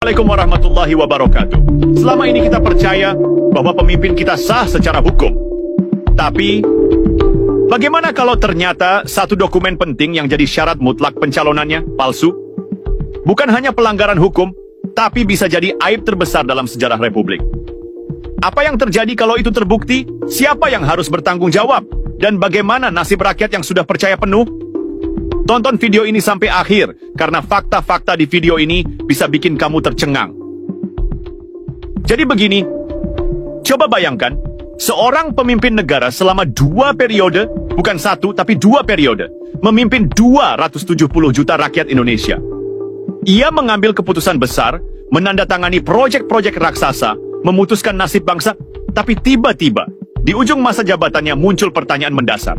Assalamualaikum warahmatullahi wabarakatuh. Selama ini kita percaya bahwa pemimpin kita sah secara hukum. Tapi, bagaimana kalau ternyata satu dokumen penting yang jadi syarat mutlak pencalonannya palsu? Bukan hanya pelanggaran hukum, tapi bisa jadi aib terbesar dalam sejarah Republik. Apa yang terjadi kalau itu terbukti? Siapa yang harus bertanggung jawab? Dan bagaimana nasib rakyat yang sudah percaya penuh? Tonton video ini sampai akhir, karena fakta-fakta di video ini bisa bikin kamu tercengang. Jadi begini, coba bayangkan, seorang pemimpin negara selama 2 periode, bukan 1, tapi 2 periode, memimpin 270 juta rakyat Indonesia. Ia mengambil keputusan besar, menandatangani proyek-proyek raksasa, memutuskan nasib bangsa, tapi tiba-tiba, di ujung masa jabatannya muncul pertanyaan mendasar.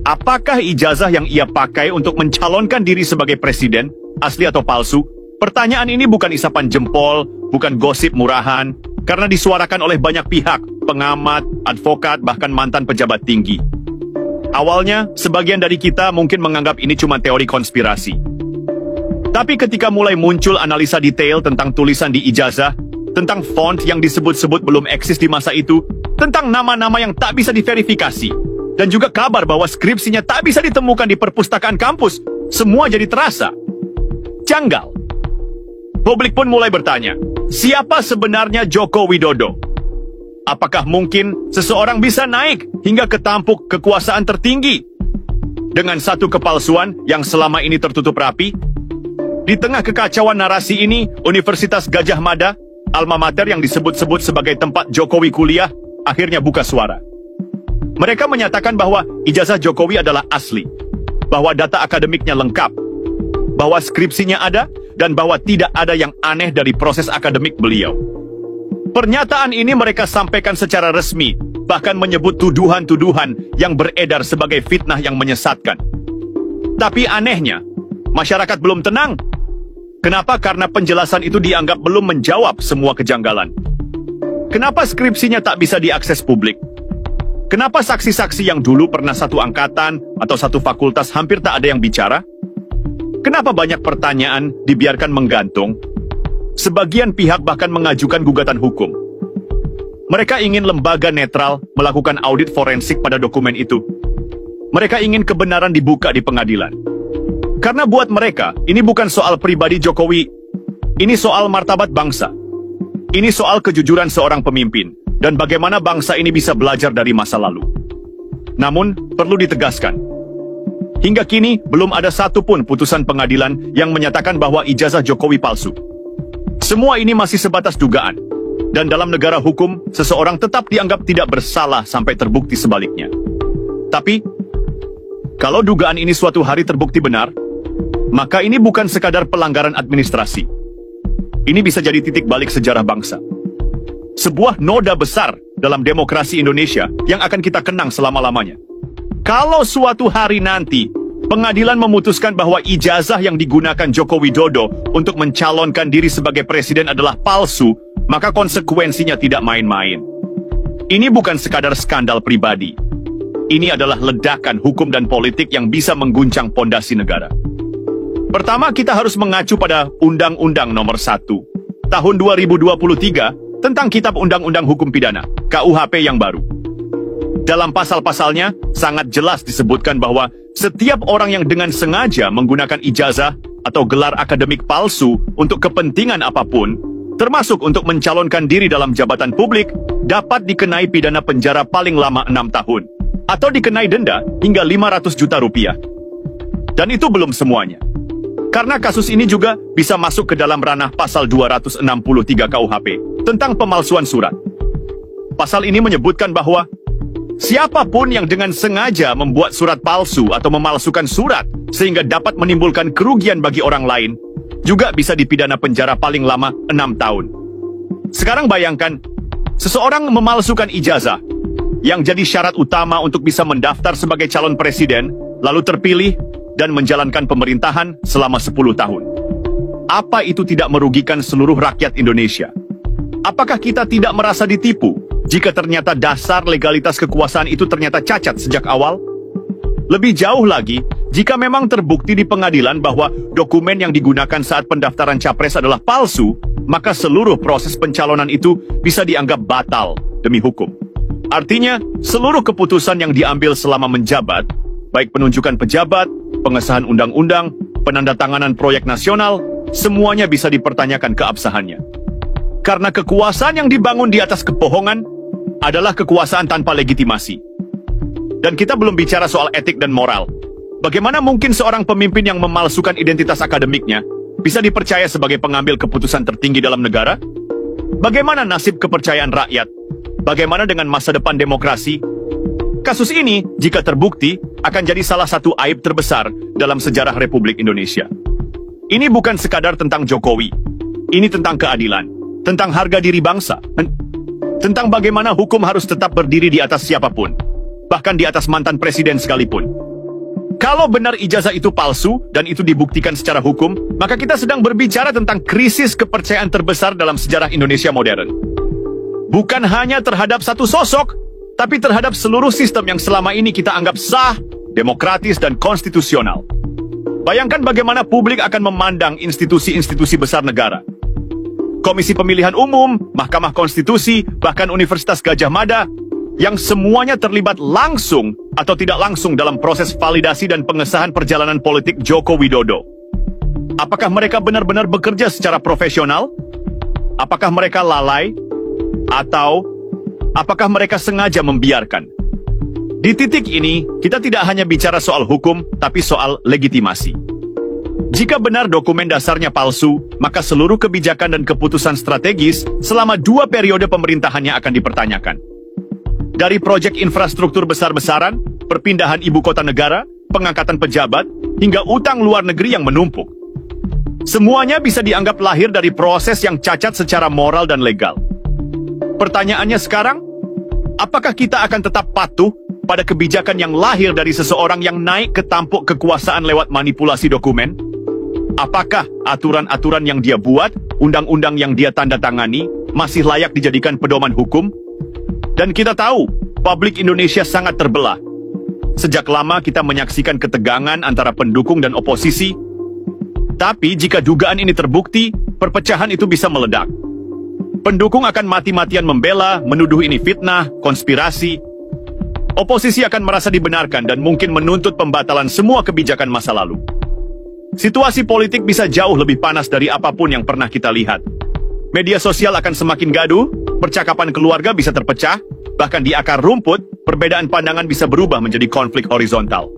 Apakah ijazah yang ia pakai untuk mencalonkan diri sebagai presiden, asli atau palsu? Pertanyaan ini bukan isapan jempol, bukan gosip murahan, karena disuarakan oleh banyak pihak, pengamat, advokat, bahkan mantan pejabat tinggi. Awalnya, sebagian dari kita mungkin menganggap ini cuma teori konspirasi. Tapi ketika mulai muncul analisa detail tentang tulisan di ijazah, tentang font yang disebut-sebut belum eksis di masa itu, tentang nama-nama yang tak bisa diverifikasi, dan juga kabar bahwa skripsinya tak bisa ditemukan di perpustakaan kampus, semua jadi terasa janggal. Publik pun mulai bertanya, siapa sebenarnya Joko Widodo? Apakah mungkin seseorang bisa naik hingga ke tampuk kekuasaan tertinggi dengan satu kepalsuan yang selama ini tertutup rapi? Di tengah kekacauan narasi ini, Universitas Gadjah Mada, alma mater yang disebut-sebut sebagai tempat Jokowi kuliah, akhirnya buka suara. Mereka menyatakan bahwa ijazah Jokowi adalah asli, bahwa data akademiknya lengkap, bahwa skripsinya ada, dan bahwa tidak ada yang aneh dari proses akademik beliau. Pernyataan ini mereka sampaikan secara resmi, bahkan menyebut tuduhan-tuduhan yang beredar sebagai fitnah yang menyesatkan. Tapi anehnya, masyarakat belum tenang. Kenapa? Karena penjelasan itu dianggap belum menjawab semua kejanggalan. Kenapa skripsinya tak bisa diakses publik? Kenapa saksi-saksi yang dulu pernah satu angkatan atau satu fakultas hampir tak ada yang bicara? Kenapa banyak pertanyaan dibiarkan menggantung? Sebagian pihak bahkan mengajukan gugatan hukum. Mereka ingin lembaga netral melakukan audit forensik pada dokumen itu. Mereka ingin kebenaran dibuka di pengadilan. Karena buat mereka, ini bukan soal pribadi Jokowi. Ini soal martabat bangsa. Ini soal kejujuran seorang pemimpin. Dan bagaimana bangsa ini bisa belajar dari masa lalu. Namun, perlu ditegaskan, hingga kini belum ada satupun putusan pengadilan yang menyatakan bahwa ijazah Jokowi palsu. Semua ini masih sebatas dugaan, dan dalam negara hukum, seseorang tetap dianggap tidak bersalah sampai terbukti sebaliknya. Tapi, kalau dugaan ini suatu hari terbukti benar, maka ini bukan sekadar pelanggaran administrasi. Ini bisa jadi titik balik sejarah bangsa. Sebuah noda besar dalam demokrasi Indonesia yang akan kita kenang selama-lamanya. Kalau suatu hari nanti, pengadilan memutuskan bahwa ijazah yang digunakan Joko Widodo untuk mencalonkan diri sebagai presiden adalah palsu, maka konsekuensinya tidak main-main. Ini bukan sekadar skandal pribadi. Ini adalah ledakan hukum dan politik yang bisa mengguncang pondasi negara. Pertama, kita harus mengacu pada Undang-Undang Nomor 1 Tahun 2023 tentang Kitab Undang-Undang Hukum Pidana, KUHP yang baru. Dalam pasal-pasalnya, sangat jelas disebutkan bahwa setiap orang yang dengan sengaja menggunakan ijazah atau gelar akademik palsu untuk kepentingan apapun, termasuk untuk mencalonkan diri dalam jabatan publik, dapat dikenai pidana penjara paling lama 6 tahun, atau dikenai denda hingga 500 juta rupiah. Dan itu belum semuanya. Karena kasus ini juga bisa masuk ke dalam ranah pasal 263 KUHP tentang pemalsuan surat. Pasal ini menyebutkan bahwa siapapun yang dengan sengaja membuat surat palsu atau memalsukan surat sehingga dapat menimbulkan kerugian bagi orang lain juga bisa dipidana penjara paling lama 6 tahun. Sekarang bayangkan, seseorang memalsukan ijazah yang jadi syarat utama untuk bisa mendaftar sebagai calon presiden, lalu terpilih dan menjalankan pemerintahan selama 10 tahun. Apa itu tidak merugikan seluruh rakyat Indonesia? Apakah kita tidak merasa ditipu jika ternyata dasar legalitas kekuasaan itu ternyata cacat sejak awal? Lebih jauh lagi, Jika memang terbukti di pengadilan bahwa dokumen yang digunakan saat pendaftaran capres adalah palsu, maka seluruh proses pencalonan itu bisa dianggap batal demi hukum. Artinya, seluruh keputusan yang diambil selama menjabat, baik penunjukan pejabat, pengesahan undang-undang, penandatanganan proyek nasional, semuanya bisa dipertanyakan keabsahannya. Karena kekuasaan yang dibangun di atas kebohongan adalah kekuasaan tanpa legitimasi. Dan kita belum bicara soal etik dan moral. Bagaimana mungkin seorang pemimpin yang memalsukan identitas akademiknya bisa dipercaya sebagai pengambil keputusan tertinggi dalam negara? Bagaimana nasib kepercayaan rakyat? Bagaimana dengan masa depan demokrasi? Kasus ini, jika terbukti, akan jadi salah satu aib terbesar dalam sejarah Republik Indonesia. Ini bukan sekadar tentang Jokowi. Ini tentang keadilan, tentang harga diri bangsa, tentang bagaimana hukum harus tetap berdiri di atas siapapun, bahkan di atas mantan presiden sekalipun. Kalau benar ijazah itu palsu dan itu dibuktikan secara hukum, maka kita sedang berbicara tentang krisis kepercayaan terbesar dalam sejarah Indonesia modern. Bukan hanya terhadap satu sosok, tapi terhadap seluruh sistem yang selama ini kita anggap sah, demokratis, dan konstitusional. Bayangkan bagaimana publik akan memandang institusi-institusi besar negara. Komisi Pemilihan Umum, Mahkamah Konstitusi, bahkan Universitas Gadjah Mada, yang semuanya terlibat langsung atau tidak langsung dalam proses validasi dan pengesahan perjalanan politik Joko Widodo. Apakah mereka benar-benar bekerja secara profesional? Apakah mereka lalai? Atau apakah mereka sengaja membiarkan? Di titik ini, kita tidak hanya bicara soal hukum, tapi soal legitimasi. Jika benar dokumen dasarnya palsu, maka seluruh kebijakan dan keputusan strategis selama 2 periode pemerintahannya akan dipertanyakan. Dari proyek infrastruktur besar-besaran, perpindahan ibu kota negara, pengangkatan pejabat, hingga utang luar negeri yang menumpuk. Semuanya bisa dianggap lahir dari proses yang cacat secara moral dan legal. Pertanyaannya sekarang, apakah kita akan tetap patuh pada kebijakan yang lahir dari seseorang yang naik ke tampuk kekuasaan lewat manipulasi dokumen? Apakah aturan-aturan yang dia buat, undang-undang yang dia tanda tangani, masih layak dijadikan pedoman hukum? Dan kita tahu, publik Indonesia sangat terbelah. Sejak lama kita menyaksikan ketegangan antara pendukung dan oposisi. Tapi jika dugaan ini terbukti, perpecahan itu bisa meledak. Pendukung akan mati-matian membela, menuduh ini fitnah, konspirasi. Oposisi akan merasa dibenarkan dan mungkin menuntut pembatalan semua kebijakan masa lalu. Situasi politik bisa jauh lebih panas dari apapun yang pernah kita lihat. Media sosial akan semakin gaduh, percakapan keluarga bisa terpecah, bahkan di akar rumput, perbedaan pandangan bisa berubah menjadi konflik horizontal.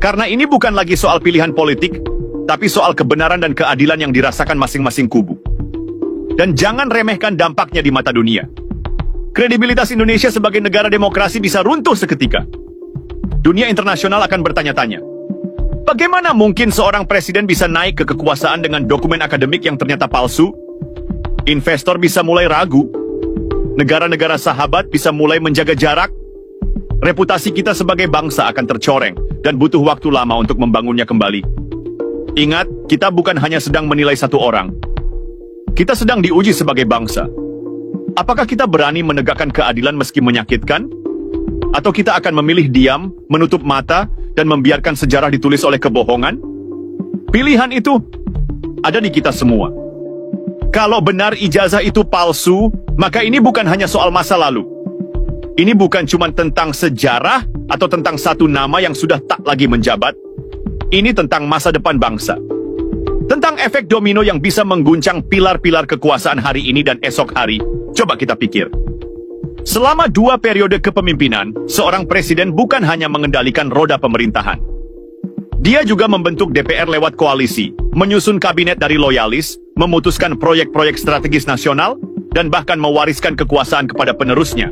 Karena ini bukan lagi soal pilihan politik, tapi soal kebenaran dan keadilan yang dirasakan masing-masing kubu. Dan jangan remehkan dampaknya di mata dunia. Kredibilitas Indonesia sebagai negara demokrasi bisa runtuh seketika. Dunia internasional akan bertanya-tanya, bagaimana mungkin seorang presiden bisa naik ke kekuasaan dengan dokumen akademik yang ternyata palsu? Investor bisa mulai ragu. Negara-negara sahabat bisa mulai menjaga jarak. Reputasi kita sebagai bangsa akan tercoreng dan butuh waktu lama untuk membangunnya kembali. Ingat, kita bukan hanya sedang menilai satu orang. Kita sedang diuji sebagai bangsa. Apakah kita berani menegakkan keadilan meski menyakitkan? Atau kita akan memilih diam, menutup mata, dan membiarkan sejarah ditulis oleh kebohongan? Pilihan itu ada di kita semua. Kalau benar ijazah itu palsu, maka ini bukan hanya soal masa lalu. Ini bukan cuma tentang sejarah atau tentang satu nama yang sudah tak lagi menjabat. Ini tentang masa depan bangsa. Tentang efek domino yang bisa mengguncang pilar-pilar kekuasaan hari ini dan esok hari. Coba kita pikir. Selama 2 periode kepemimpinan, seorang presiden bukan hanya mengendalikan roda pemerintahan. Dia juga membentuk DPR lewat koalisi, menyusun kabinet dari loyalis, memutuskan proyek-proyek strategis nasional, dan bahkan mewariskan kekuasaan kepada penerusnya.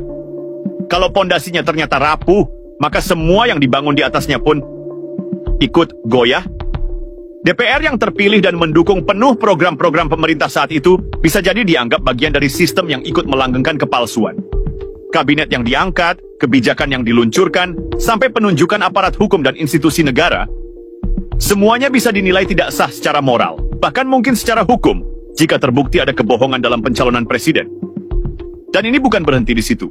Kalau pondasinya ternyata rapuh, maka semua yang dibangun di atasnya pun ikut goyah. DPR yang terpilih dan mendukung penuh program-program pemerintah saat itu bisa jadi dianggap bagian dari sistem yang ikut melanggengkan kepalsuan. Kabinet yang diangkat, kebijakan yang diluncurkan, sampai penunjukan aparat hukum dan institusi negara, semuanya bisa dinilai tidak sah secara moral, bahkan mungkin secara hukum, jika terbukti ada kebohongan dalam pencalonan presiden. Dan ini bukan berhenti di situ.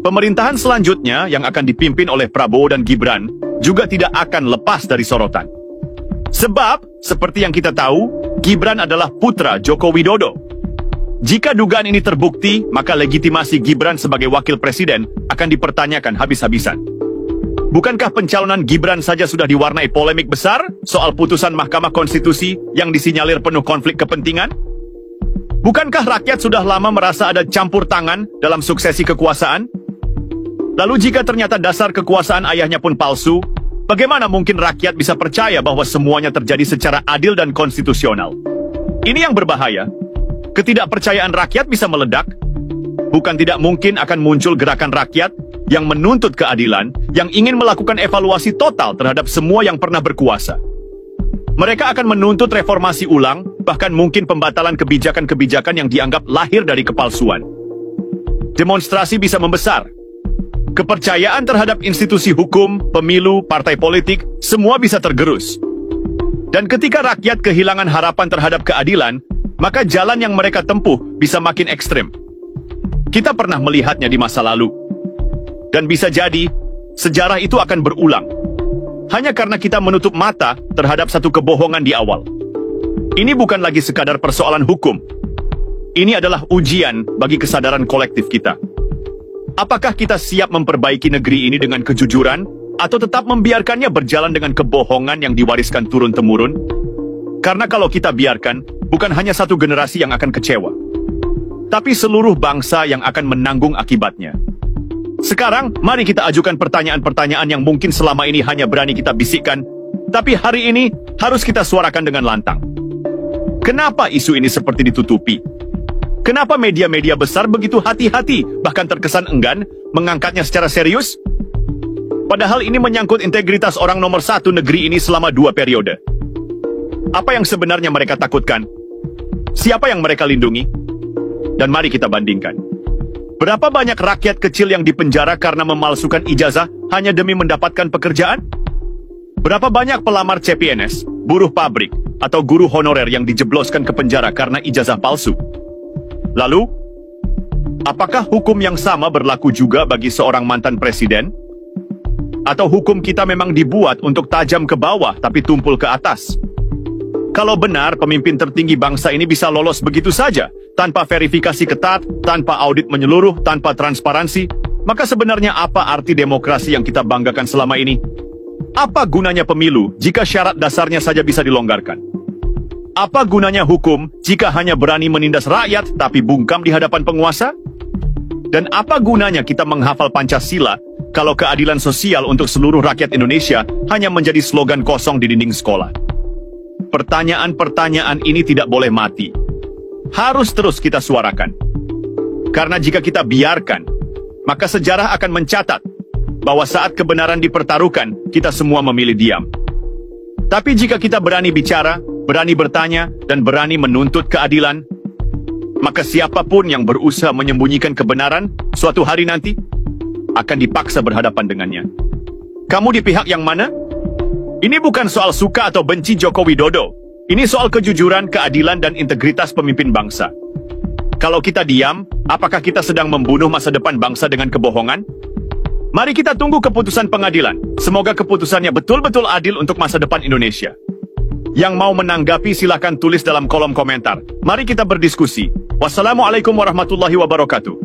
Pemerintahan selanjutnya yang akan dipimpin oleh Prabowo dan Gibran juga tidak akan lepas dari sorotan. Sebab, seperti yang kita tahu, Gibran adalah putra Joko Widodo. Jika dugaan ini terbukti, maka legitimasi Gibran sebagai wakil presiden akan dipertanyakan habis-habisan. Bukankah pencalonan Gibran saja sudah diwarnai polemik besar soal putusan Mahkamah Konstitusi yang disinyalir penuh konflik kepentingan? Bukankah rakyat sudah lama merasa ada campur tangan dalam suksesi kekuasaan? Lalu jika ternyata dasar kekuasaan ayahnya pun palsu, bagaimana mungkin rakyat bisa percaya bahwa semuanya terjadi secara adil dan konstitusional? Ini yang berbahaya. Ketidakpercayaan rakyat bisa meledak. Bukan tidak mungkin akan muncul gerakan rakyat yang menuntut keadilan, yang ingin melakukan evaluasi total terhadap semua yang pernah berkuasa. Mereka akan menuntut reformasi ulang, bahkan mungkin pembatalan kebijakan-kebijakan yang dianggap lahir dari kepalsuan. Demonstrasi bisa membesar. Kepercayaan terhadap institusi hukum, pemilu, partai politik, semua bisa tergerus. Dan ketika rakyat kehilangan harapan terhadap keadilan, maka jalan yang mereka tempuh bisa makin ekstrem. Kita pernah melihatnya di masa lalu. Dan bisa jadi, sejarah itu akan berulang. Hanya karena kita menutup mata terhadap satu kebohongan di awal. Ini bukan lagi sekadar persoalan hukum. Ini adalah ujian bagi kesadaran kolektif kita. Apakah kita siap memperbaiki negeri ini dengan kejujuran, atau tetap membiarkannya berjalan dengan kebohongan yang diwariskan turun-temurun? Karena kalau kita biarkan, bukan hanya satu generasi yang akan kecewa, tapi seluruh bangsa yang akan menanggung akibatnya. Sekarang, mari kita ajukan pertanyaan-pertanyaan yang mungkin selama ini hanya berani kita bisikkan, tapi hari ini harus kita suarakan dengan lantang. Kenapa isu ini seperti ditutupi? Kenapa media-media besar begitu hati-hati, bahkan terkesan enggan, mengangkatnya secara serius? Padahal ini menyangkut integritas orang nomor satu negeri ini selama 2 periode. Apa yang sebenarnya mereka takutkan? Siapa yang mereka lindungi? Dan mari kita bandingkan. Berapa banyak rakyat kecil yang dipenjara karena memalsukan ijazah hanya demi mendapatkan pekerjaan? Berapa banyak pelamar CPNS, buruh pabrik, atau guru honorer yang dijebloskan ke penjara karena ijazah palsu? Lalu, apakah hukum yang sama berlaku juga bagi seorang mantan presiden? Atau hukum kita memang dibuat untuk tajam ke bawah tapi tumpul ke atas? Kalau benar pemimpin tertinggi bangsa ini bisa lolos begitu saja, tanpa verifikasi ketat, tanpa audit menyeluruh, tanpa transparansi, maka sebenarnya apa arti demokrasi yang kita banggakan selama ini? Apa gunanya pemilu jika syarat dasarnya saja bisa dilonggarkan? Apa gunanya hukum jika hanya berani menindas rakyat tapi bungkam di hadapan penguasa? Dan apa gunanya kita menghafal Pancasila kalau keadilan sosial untuk seluruh rakyat Indonesia hanya menjadi slogan kosong di dinding sekolah? Pertanyaan-pertanyaan ini tidak boleh mati. Harus terus kita suarakan. Karena jika kita biarkan, maka sejarah akan mencatat bahwa saat kebenaran dipertaruhkan, kita semua memilih diam. Tapi jika kita berani bicara, berani bertanya, dan berani menuntut keadilan, maka siapapun yang berusaha menyembunyikan kebenaran, suatu hari nanti, akan dipaksa berhadapan dengannya. Kamu di pihak yang mana? Ini bukan soal suka atau benci Joko Widodo. Ini soal kejujuran, keadilan, dan integritas pemimpin bangsa. Kalau kita diam, apakah kita sedang membunuh masa depan bangsa dengan kebohongan? Mari kita tunggu keputusan pengadilan. Semoga keputusannya betul-betul adil untuk masa depan Indonesia. Yang mau menanggapi silakan tulis dalam kolom komentar. Mari kita berdiskusi. Wassalamualaikum warahmatullahi wabarakatuh.